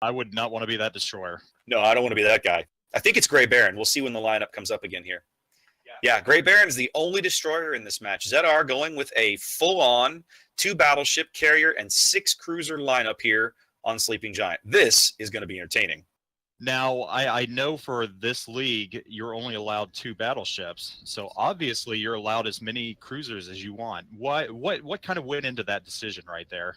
I would not want to be that destroyer. No, I don't want to be that guy. I think it's Gray Baron. We'll see when the lineup comes up again here. Yeah, Gray Baron is the only destroyer in this match. ZR going with a full-on 2 battleship carrier and 6 cruiser lineup here on Sleeping Giant. This is going to be entertaining. Now, I know for this league, you're only allowed 2 battleships. So obviously you're allowed as many cruisers as you want. What kind of went into that decision right there?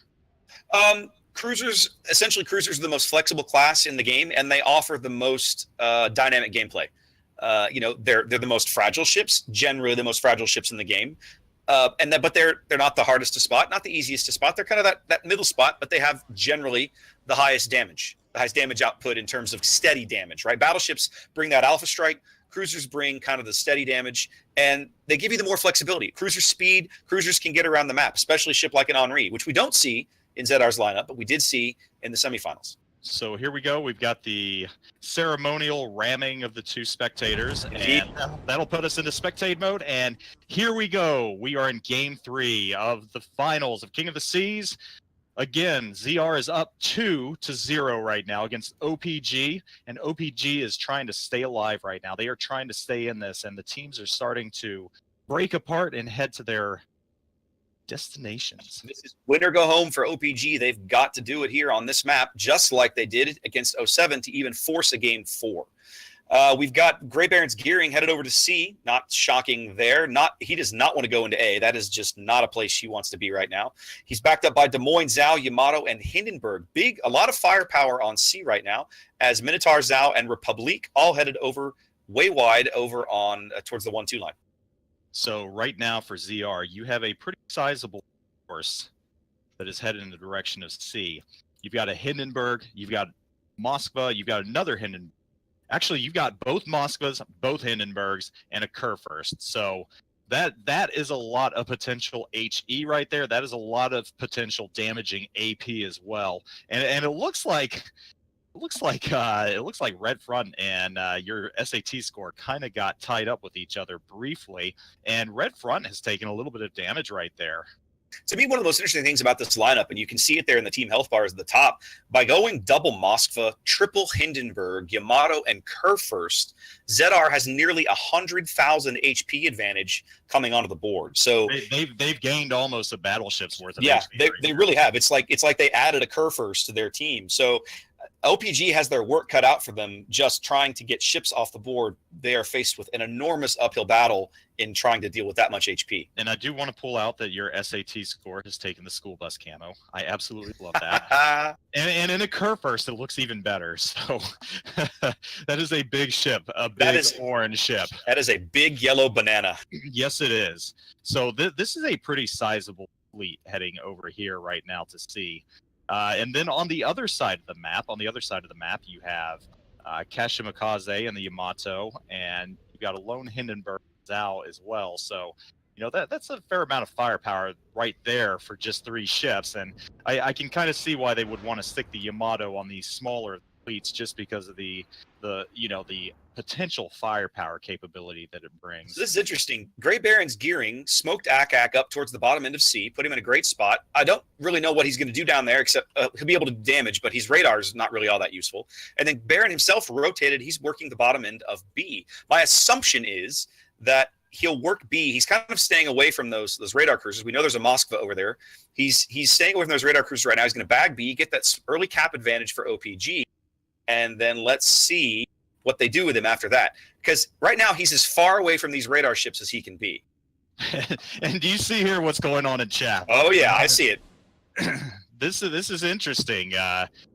Cruisers are the most flexible class in the game, and they offer the most dynamic gameplay. They're the most fragile ships, generally the most fragile ships in the game. But they're not the hardest to spot, not the easiest to spot. They're kind of that middle spot, but they have generally the highest damage output in terms of steady damage, right? Battleships bring that alpha strike. Cruisers bring kind of the steady damage, and they give you the more flexibility. Cruiser speed, cruisers can get around the map, especially a ship like an Henri, which we don't see in ZR's lineup, but we did see in the semifinals. So here we go. We've got the ceremonial ramming of the 2 spectators, Indeed. And that'll put us into spectate mode. And here we go. We are in game 3 of the finals of King of the Seas. Again, ZR is up 2-0 right now against OPG, and OPG is trying to stay alive right now. They are trying to stay in this, and the teams are starting to break apart and head to their destinations. This is win or go home for OPG. They've got to do it here on this map, just like they did against 07 to even force a game 4. We've got Gray Baron's gearing headed over to C. Not shocking there. He does not want to go into A. That is just not a place he wants to be right now. He's backed up by Des Moines, Zhao, Yamato, and Hindenburg. A lot of firepower on C right now, as Minotaur, Zhao, and Republique all headed over way wide over on towards the 1-2 line. So right now for ZR, you have a pretty sizable force that is headed in the direction of C. You've got a Hindenburg, you've got Moskva, you've got another Hindenburg. Actually, you've got both Moskvas, both Hindenburgs, and a Kurfürst. So that is a lot of potential HE right there. That is a lot of potential damaging AP as well. And it looks like Red Front and your SAT score kind of got tied up with each other briefly, and Red Front has taken a little bit of damage right there. To me, one of the most interesting things about this lineup, and you can see it there in the team health bars at the top, by going double Moskva, triple Hindenburg, Yamato, and Kurfürst, ZR has nearly 100,000 HP advantage coming onto the board. So they've gained almost a battleship's worth of HP. Yeah, right they really have. It's like they added a Kurfürst to their team. So OPG has their work cut out for them just trying to get ships off the board. They are faced with an enormous uphill battle in trying to deal with that much HP. And I do want to pull out that your SAT score has taken the school bus camo. I absolutely love that. and in a Kurfürst, it looks even better. So that is a big ship, a big orange ship. That is a big yellow banana. Yes, it is. So this is a pretty sizable fleet heading over here right now to see. And then on the other side of the map, you have Kashimikaze and the Yamato, and you've got a lone Hindenburg Zhao as well. So, that's a fair amount of firepower right there for just 3 ships. And I can kind of see why they would want to stick the Yamato on these smaller fleets just because of the potential firepower capability that it brings. So this is interesting. Gray Baron's gearing smoked Ak up towards the bottom end of C, put him in a great spot. I don't really know what he's going to do down there, except he'll be able to damage, but his radar is not really all that useful. And then Baron himself rotated. He's working the bottom end of B. My assumption is that he'll work B. He's kind of staying away from those radar cruisers. We know there's a Moskva over there. He's staying away from those radar cruisers right now. He's going to bag B, get that early cap advantage for OPG, and then let's see what they do with him after that. Because right now he's as far away from these radar ships as he can be. And do you see here what's going on in chat? Oh yeah, I see it. This is interesting.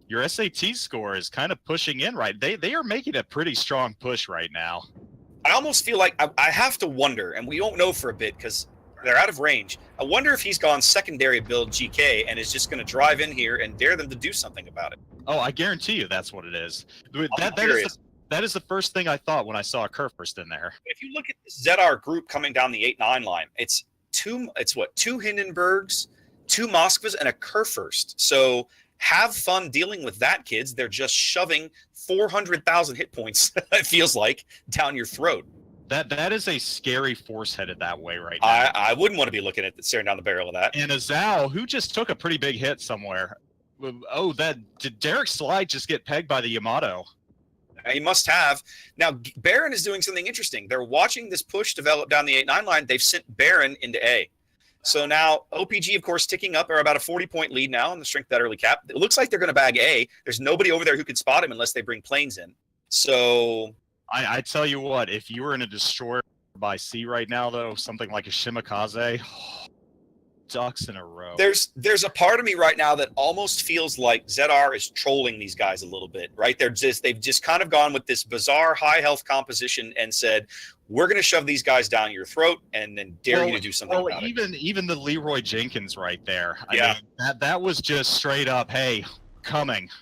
Your SAT score is kind of pushing in right. They are making a pretty strong push right now. I almost feel like I have to wonder, and we won't know for a bit because they're out of range. I wonder if he's gone secondary build GK and is just going to drive in here and dare them to do something about it. Oh, I guarantee you that's what it is. That is the first thing I thought when I saw a Kurfürst in there. If you look at the ZR group coming down the 8-9 line, it's two Hindenburgs, 2 Moskvas, and a Kurfürst. So have fun dealing with that, kids. They're just shoving 400,000 hit points, it feels like, down your throat. That is a scary force headed that way right now. I wouldn't want to be looking at staring down the barrel of that. And a Zhao, who just took a pretty big hit somewhere. Oh, did Derek Slide just get pegged by the Yamato? He must have. Now, Baron is doing something interesting. They're watching this push develop down the 8-9 line. They've sent Baron into A. So now OPG, of course, ticking up. They're about a 40-point lead now on the strength of that early cap. It looks like they're going to bag A. There's nobody over there who can spot him unless they bring planes in. So I tell you what, if you were in a destroyer by C right now, though, something like a Shimakaze, ducks in a row. There's a part of me right now that almost feels like ZR is trolling these guys a little bit, right? They've just kind of gone with this bizarre high health composition and said, we're going to shove these guys down your throat and then dare you to do something about it. Even the Leroy Jenkins right there. I Yeah. mean, that was just straight up, hey,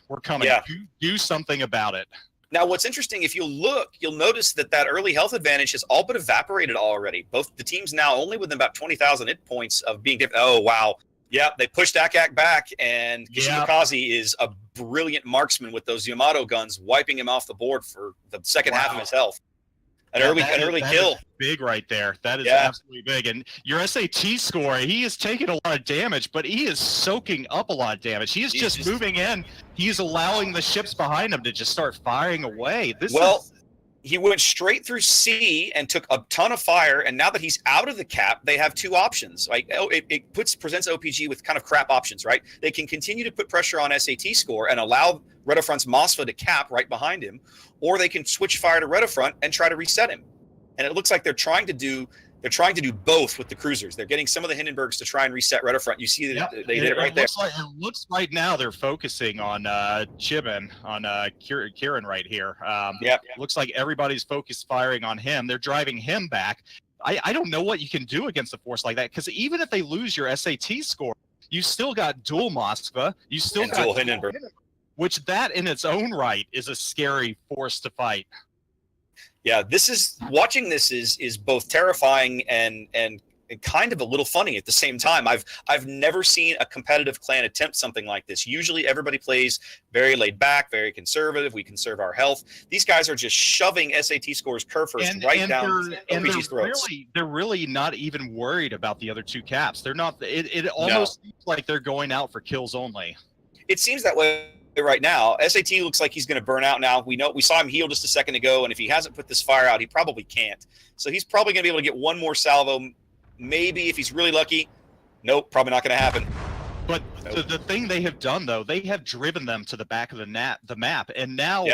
we're coming. Yeah. Do something about it. Now, what's interesting, if you look, you'll notice that early health advantage has all but evaporated already. Both the teams now only within about 20,000 hit points of being different. Oh, wow. Yeah, they pushed Akak back, and Kishimikaze is a brilliant marksman with those Yamato guns, wiping him off the board for the second half of his health. An early kill. Big right there. That is absolutely big. And your SAT score, he is taking a lot of damage, but he is soaking up a lot of damage. He is just moving in. He's allowing the ships behind him to just start firing away. He went straight through C and took a ton of fire, and now that he's out of the cap, they have two options. Like it presents OPG with kind of crap options, right? They can continue to put pressure on SAT score and allow Redifront's Mosfa to cap right behind him, or they can switch fire to Redifront and try to reset him. And it looks like they're trying to do both with the cruisers. They're getting some of the Hindenburgs to try and reset Redifront. You see that they did it right there. It looks right now they're focusing on Chibin, on Kieran right here. It looks like everybody's focused firing on him. They're driving him back. I don't know what you can do against a force like that, because even if they lose your SAT score, you still got dual Moskva. You still got dual Hindenburg. Which that in its own right is a scary force to fight. Yeah, watching this is both terrifying and kind of a little funny at the same time. I've never seen a competitive clan attempt something like this. Usually everybody plays very laid back, very conservative. We conserve our health. These guys are just shoving SAT scores curve first right down OPG's throats. They're really not even worried about the other two caps. They're not. It almost seems like they're going out for kills only. It seems that way right now. SAT looks like he's going to burn out now. We saw him heal just a second ago, and if he hasn't put this fire out, he probably can't. So he's probably going to be able to get one more salvo, maybe if he's really lucky. Nope, probably not going to happen. But the thing they have done, though, they have driven them to the back of the map, and now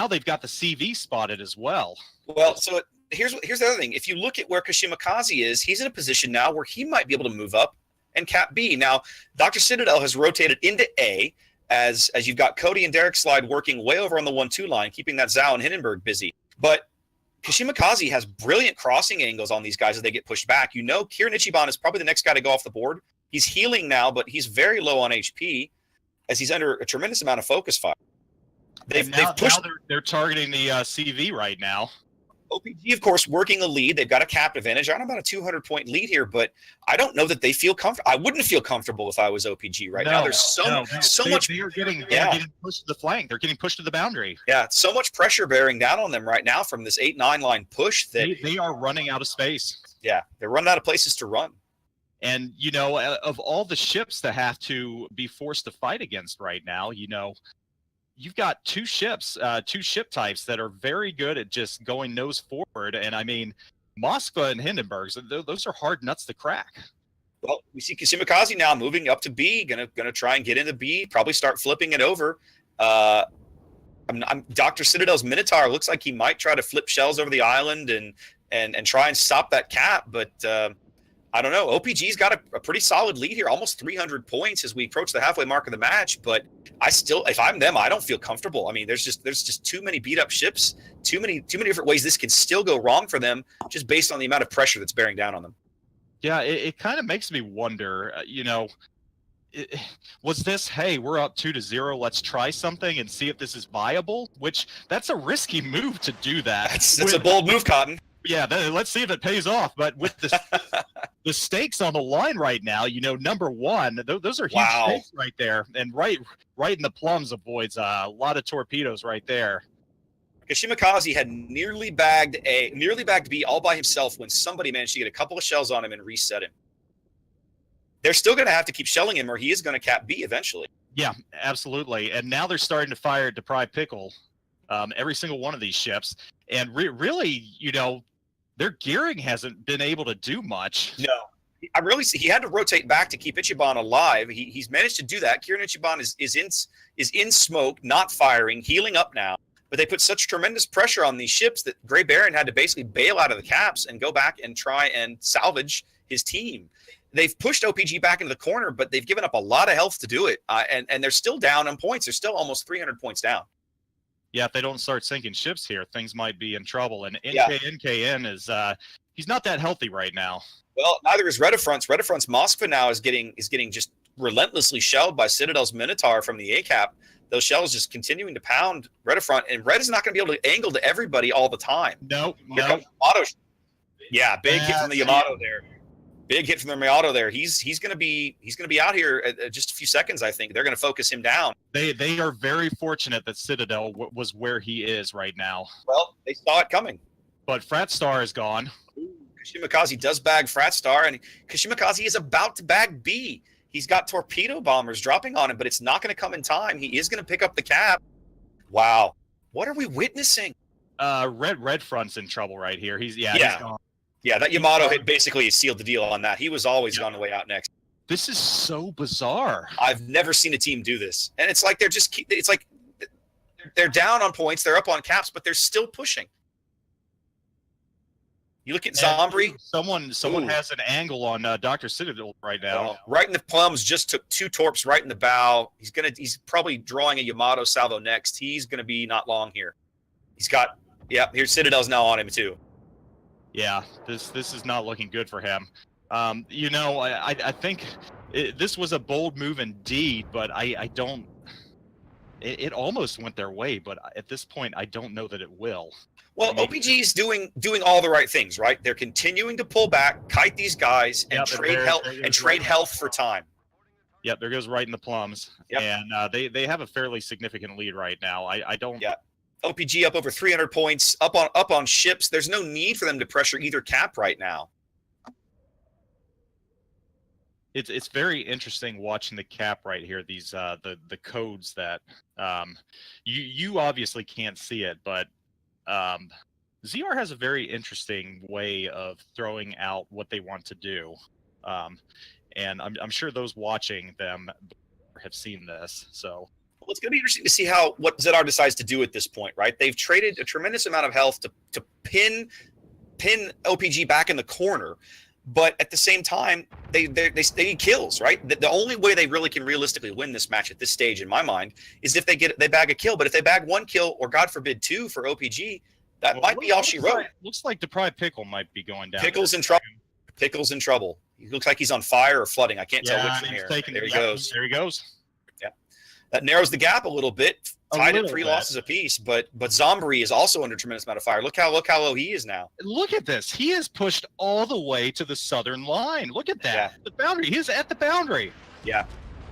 they've got the CV spotted as well. Well, so here's the other thing. If you look at where Kishimikaze is, he's in a position now where he might be able to move up and cap B. Now, Dr. Citadel has rotated into A, as you've got Cody and Derek Slide working way over on the 1-2 line, keeping that Zhao and Hindenburg busy. But Kishimikaze has brilliant crossing angles on these guys as they get pushed back. Kieran Ichiban is probably the next guy to go off the board. He's healing now, but he's very low on HP as he's under a tremendous amount of focus fire. They've pushed. Now they're targeting the CV right now. OPG, of course, working a lead. They've got a cap advantage. I'm about a 200-point lead here, but I don't know that they feel comfortable. I wouldn't feel comfortable if I was OPG right now. There's so much. They're getting pushed to the flank. They're getting pushed to the boundary. Yeah, so much pressure bearing down on them right now from this 8-9 line push that they are running out of space. Yeah, they're running out of places to run. And, of all the ships that have to be forced to fight against right now, you've got two ship types that are very good at just going nose forward. And I mean, Moskva and Hindenburgs, those are hard nuts to crack. Well, we see Kishimikaze now moving up to B, gonna try and get into B, probably start flipping it over. Dr. Citadel's Minotaur looks like he might try to flip shells over the island and try and stop that cap, but I don't know. OPG's got a pretty solid lead here, almost 300 points as we approach the halfway mark of the match. But if I'm them, I don't feel comfortable. I mean, there's just too many beat up ships, too many different ways this can still go wrong for them, just based on the amount of pressure that's bearing down on them. Yeah, it kind of makes me wonder. Was this, hey, we're up 2-0, let's try something and see if this is viable? Which that's a risky move to do that. That's a bold move, Cotton. Yeah, let's see if it pays off. But with the stakes on the line right now, number one, those are huge stakes right there, and right in the plums avoids a lot of torpedoes right there. Kishimikaze had nearly bagged B all by himself when somebody managed to get a couple of shells on him and reset him. They're still going to have to keep shelling him, or he is going to cap B eventually. Yeah, absolutely. And now they're starting to fire Deprived Pickle, every single one of these ships. And really, their gearing hasn't been able to do much. No, I really see he had to rotate back to keep Ichiban alive. He's managed to do that. Kieran Ichiban is in smoke, not firing, healing up now. But they put such tremendous pressure on these ships that Grey Baron had to basically bail out of the caps and go back and try and salvage his team. They've pushed OPG back into the corner, but they've given up a lot of health to do it. And they're still down on points. They're still almost 300 points down. Yeah, if they don't start sinking ships here, things might be in trouble. And Yeah. NKN is he's not that healthy right now. Well, neither is Redifront's. Redifront's Moskva now is getting just relentlessly shelled by Citadel's Minotaur from the A-cap. Those shells just continuing to pound Redifront, and Red is not going to be able to angle to everybody all the time. No. Yeah, big hit from the Yamato there. Big hit from the Yamato there. He's going to be out here at just a few seconds. I think they're going to focus him down. They are very fortunate that Citadel was where he is right now. Well, they saw it coming. But Fratstar is gone. Kashimikaze does bag Fratstar, and Kashimikaze is about to bag B. He's got torpedo bombers dropping on him, but it's not going to come in time. He is going to pick up the cap. Wow. What are we witnessing? Red Front's in trouble right here. He's gone. Yeah, that Yamato hit basically sealed the deal on that. He was always on the way out next. This is so bizarre. I've never seen a team do this. And it's like they're down on points, they're up on caps, but they're still pushing. You look at Zombie. Someone has an angle on Dr. Citadel right now. Right in the plums, just took 2 torps right in the bow. He's probably drawing a Yamato salvo next. He's gonna be not long here. Here's Citadel's now on him too. Yeah, this is not looking good for him. I think this was a bold move indeed, but I don't. It almost went their way, but at this point, I don't know that it will. Well, OPG is doing all the right things, right? They're continuing to pull back, kite these guys, and trade health for time. Yep, there goes right in the plums. Yep. And they have a fairly significant lead right now. I don't. Yeah. OPG up over 300 points, up on ships. There's no need for them to pressure either cap right now. It's very interesting watching the cap right here. These the codes that you obviously can't see it, but ZR has a very interesting way of throwing out what they want to do, and I'm sure those watching them have seen this. So. Well, it's going to be interesting to see what ZR decides to do at this point, right? They've traded a tremendous amount of health to pin OPG back in the corner, but at the same time, they need kills, right? The only way they really can realistically win this match at this stage, in my mind, is if they bag a kill. But if they bag 1 kill, or God forbid 2 for OPG, that might be all she wrote. Looks like Deprived Pickle might be going down. Pickle's in trouble. Pickle's in trouble. He looks like he's on fire or flooding. I can't tell which from here. There he goes. There he goes. That narrows the gap a little bit. Tied at 3 losses apiece, but Zombie is also under a tremendous amount of fire. Look how low he is now. Look at this. He is pushed all the way to the southern line. Look at that. Yeah. The boundary. He is at the boundary. Yeah.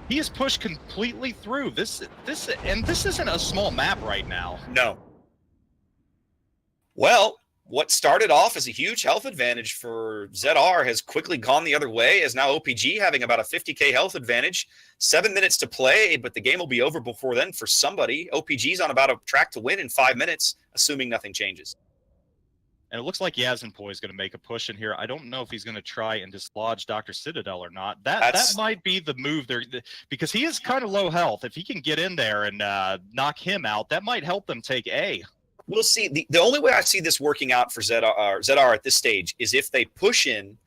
He is pushed completely through. This isn't a small map right now. No. Well, what started off as a huge health advantage for ZR has quickly gone the other way, as now OPG having about a 50k health advantage. 7 minutes to play, but the game will be over before then for somebody. OPG's on about a track to win in 5 minutes, assuming nothing changes. And it looks like Yazinpoi is going to make a push in here. I don't know if he's going to try and dislodge Dr. Citadel or not. That might be the move there, because he is kind of low health. If he can get in there and knock him out, that might help them take A. We'll see. The only way I see this working out for ZR at this stage is if they push in,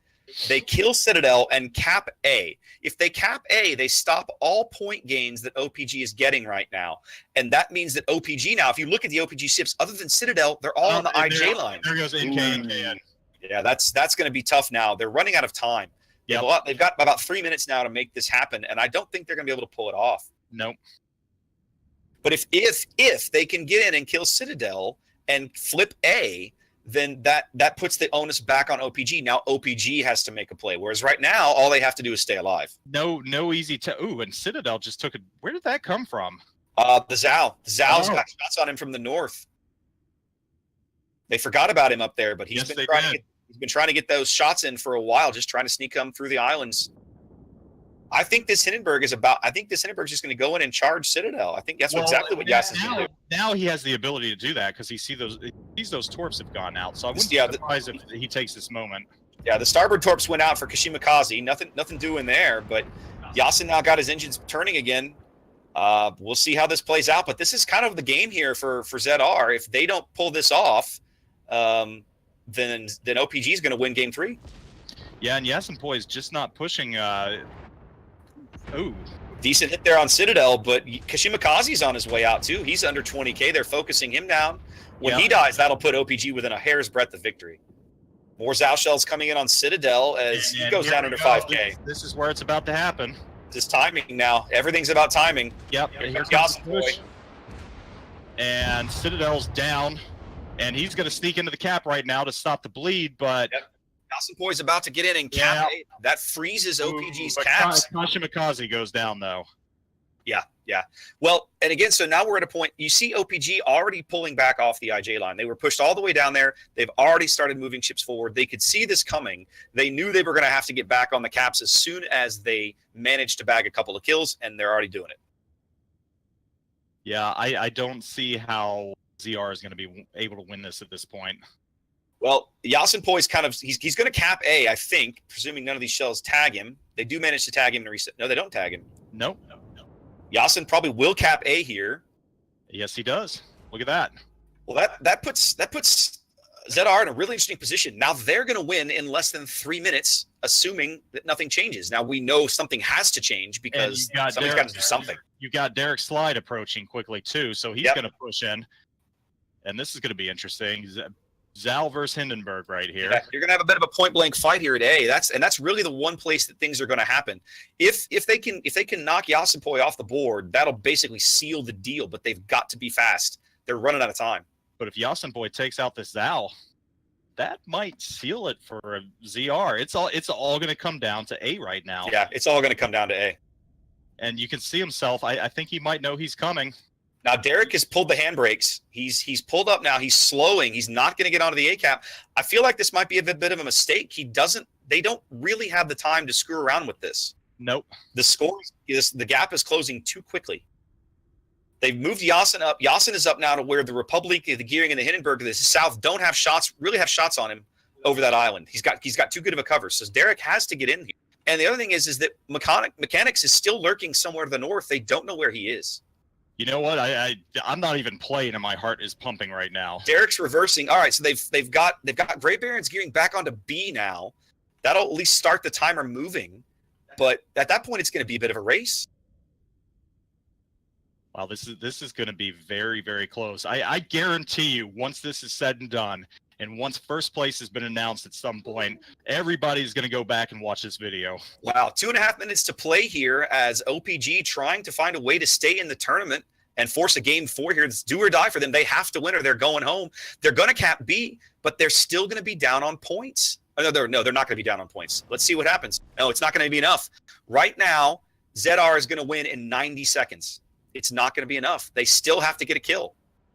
they kill Citadel and cap A. If they cap A, they stop all point gains that OPG is getting right now. And that means that OPG now, if you look at the OPG ships, other than Citadel, they're all on the IJ line. There goes NK. Yeah, that's going to be tough now. They're running out of time. Yep. They've got about 3 minutes now to make this happen, and I don't think they're going to be able to pull it off. Nope. But if they can get in and kill Citadel and flip A, then that puts the onus back on OPG. Now OPG has to make a play, whereas right now all they have to do is stay alive. No easy to. Ooh, and Citadel just took it. Where did that come from? The Zhao's got shots on him from the north. They forgot about him up there, but he's been trying to get those shots in for a while, just trying to sneak them through the islands. I think this Hindenburg is about. I think this Hindenburg is just going to go in and charge Citadel. I think that's exactly what Yasin's going to do. Now he has the ability to do that because he sees those torps have gone out. So I wouldn't be surprised if he takes this moment. Yeah, the starboard torps went out for Kashimikaze. Nothing doing there. But Yasin now got his engines turning again. We'll see how this plays out. But this is kind of the game here for ZR. If they don't pull this off, then OPG is going to win game 3. Yeah, and Yasinpoi is just not pushing. Ooh. Decent hit there on Citadel, but Kashimikaze's on his way out too. He's under 20K. They're focusing him down. When he dies, that'll put OPG within a hair's breadth of victory. More Zao shells coming in on Citadel as he goes down under 5K. This is where it's about to happen. Just timing now. Everything's about timing. Yep. Here comes Yasinpoi. And Citadel's down, and he's going to sneak into the cap right now to stop the bleed, but... Yep. Yasinpoi's about to get in and cap. That freezes OPG's caps. Kashimikaze goes down, though. Yeah. Well, and again, so now we're at a point, you see OPG already pulling back off the IJ line. They were pushed all the way down there. They've already started moving ships forward. They could see this coming. They knew they were going to have to get back on the caps as soon as they managed to bag a couple of kills, and they're already doing it. Yeah, I don't see how ZR is going to be able to win this at this point. Well, Yasinpoi's kind of he's going to cap A, I think, presuming none of these shells tag him. They do manage to tag him and reset. No, they don't tag him. Nope. Yasin probably will cap A here. Yes, he does. Look at that. Well, that puts ZR in a really interesting position. Now they're going to win in less than 3 minutes, assuming that nothing changes. Now we know something has to change because somebody's got to do something. You've got Derek Slide approaching quickly too, so he's going to push in, and this is going to be interesting. Zal versus Hindenburg right here. Yeah, you're going to have a bit of a point blank fight here at A. That's really the one place that things are going to happen. If they can knock Yasinpoi off the board, that'll basically seal the deal. But they've got to be fast. They're running out of time. But if Yasinpoi takes out this Zal, that might seal it for ZR. It's all going to come down to A right now. Yeah, it's all going to come down to A. And you can see himself. I think he might know he's coming. Now, Derek has pulled the handbrakes. He's pulled up now. He's slowing. He's not going to get onto the A cap. I feel like this might be a bit of a mistake. They don't really have the time to screw around with this. Nope. The gap is closing too quickly. They've moved Yasin up. Yasin is up now to where the Republic, the Gearing, and the Hindenburg to the south don't have shots on him over that island. He's got too good of a cover. So Derek has to get in here. And the other thing is that Mechanics is still lurking somewhere to the north. They don't know where he is. You know what? I'm not even playing, and my heart is pumping right now. Derek's reversing. All right, so they've got Gray Barons gearing back onto B now. That'll at least start the timer moving. But at that point, it's going to be a bit of a race. Wow, this is going to be very, very close. I guarantee you, once this is said and done, and once first place has been announced at some point, everybody's going to go back and watch this video. Wow, 2.5 minutes to play here as OPG trying to find a way to stay in the tournament and force a game 4 here. It's do or die for them. They have to win or they're going home. They're going to cap B, but they're still going to be down on points. Oh, they're not going to be down on points. Let's see what happens. No, it's not going to be enough. Right now, ZR is going to win in 90 seconds. It's not going to be enough. They still have to get a kill.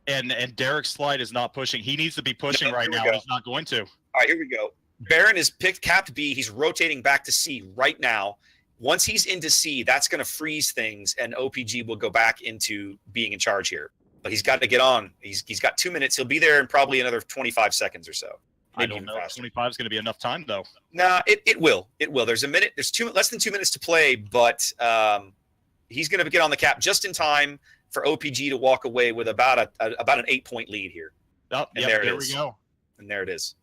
And Derek Slide is not pushing. He needs to be pushing right now. He's not going to. All right, here we go. Baron is capped B. He's rotating back to C right now. Once he's into C, that's going to freeze things, and OPG will go back into being in charge here. But he's got to get on. He's got 2 minutes. He'll be there in probably another 25 seconds or so. Maybe I don't know. 25 is going to be enough time, though. No, it will. It will. There's a minute. There's less than 2 minutes to play, but he's going to get on the cap just in time for OPG to walk away with about an 8-point lead here. Oh, and there we go. And there it is.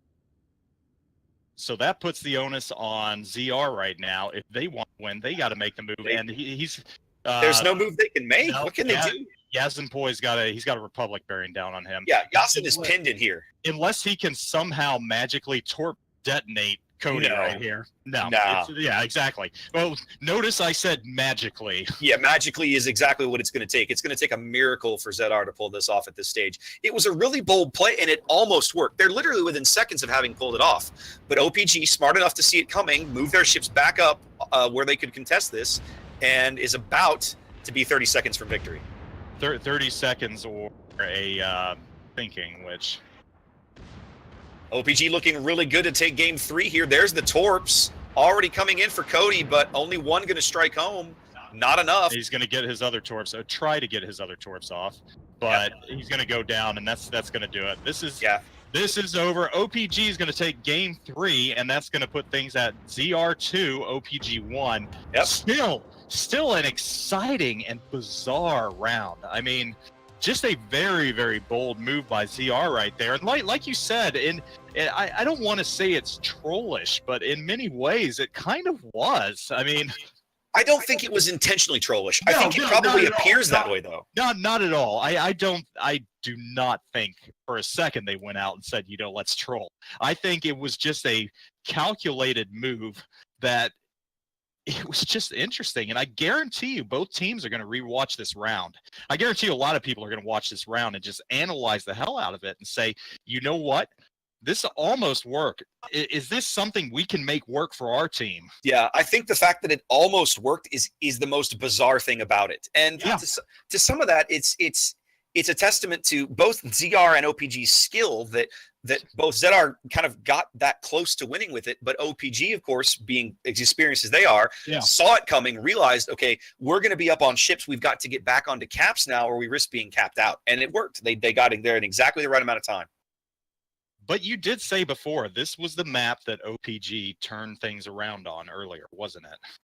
So that puts the onus on ZR right now. If they want to win, they got to make the move. And he's there's no move they can make. No, what can they do? Yasinpoi's got a Republic bearing down on him. Yeah, Yasin is pinned in here. Unless he can somehow magically torp detonate Cody right here. No. Yeah, exactly. Well, notice I said magically. Yeah, magically is exactly what it's going to take. It's going to take a miracle for ZR to pull this off at this stage. It was a really bold play, and it almost worked. They're literally within seconds of having pulled it off. But OPG, smart enough to see it coming, moved their ships back up where they could contest this, and is about to be 30 seconds from victory. 30 seconds or a thinking, which... OPG looking really good to take game 3 here. There's the torps. already coming in for Cody, but only one going to strike home. Not enough. He's going to get his other torps, try to get his other torps off, but he's going to go down, and that's going to do it. This is over. OPG is going to take game 3, and that's going to put things at ZR2, OPG 1. Yep. Still an exciting and bizarre round. I mean, just a very, very bold move by ZR right there. And like you said, I don't want to say it's trollish, but in many ways it kind of was. I mean, I don't think it was intentionally trollish. I think it probably appears that way, though. Not at all. I do not think for a second they went out and said, let's troll. I think it was just a calculated move that it was just interesting. And I guarantee you both teams are going to rewatch this round. I guarantee you a lot of people are going to watch this round and just analyze the hell out of it and say, you know what? This almost worked. Is this something we can make work for our team? Yeah, I think the fact that it almost worked is the most bizarre thing about it. And to some of that, it's a testament to both ZR and OPG's skill that both ZR kind of got that close to winning with it, but OPG, of course, being as experienced as they are, saw it coming, realized, okay, we're going to be up on ships. We've got to get back onto caps now, or we risk being capped out. And it worked. They got in there in exactly the right amount of time. But you did say before, this was the map that OPG turned things around on earlier, wasn't it?